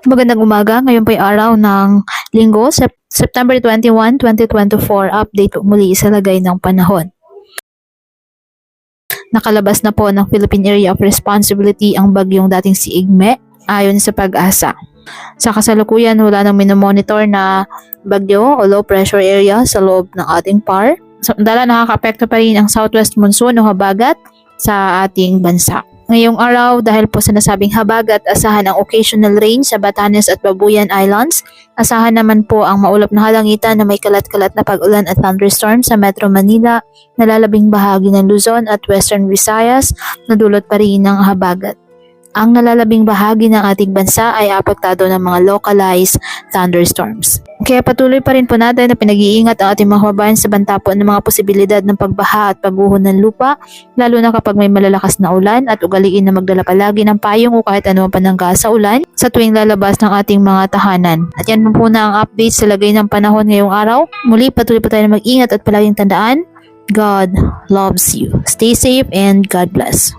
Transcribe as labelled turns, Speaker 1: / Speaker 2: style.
Speaker 1: Magandang umaga, ngayon po ay araw ng Linggo, September 21, 2024, update po muli sa lagay ng panahon. Nakalabas na po ng Philippine Area of Responsibility ang bagyong dating si Igme ayon sa Pag-asa. Sa kasalukuyan, wala nang minomonitor na bagyo o low pressure area sa loob ng ating PAR. Samantala, nakaka-apekto pa rin ang southwest monsoon o habagat sa ating bansa. Ngayong araw, dahil po sa nasabing habagat, asahan ang occasional rain sa Batanes at Babuyan Islands. Asahan naman po ang maulap na halangitan na may kalat-kalat na pag-ulan at thunderstorm sa Metro Manila, nalalabing bahagi ng Luzon at Western Visayas na dulot pa rin ng habagat. Ang nalalabing bahagi ng ating bansa ay apektado ng mga localized thunderstorms. Kaya patuloy pa rin po natin na pinag-iingat ang ating mga kababayan sa banta po ng mga posibilidad ng pagbaha at pagguho ng lupa, lalo na kapag may malalakas na ulan, at ugaliin na magdala palagi ng payong o kahit anumang panangga sa ulan sa tuwing lalabas ng ating mga tahanan. At yan po na ang update sa lagay ng panahon ngayong araw. Muli, patuloy po tayo na mag-ingat at palaging tandaan, God loves you. Stay safe and God bless.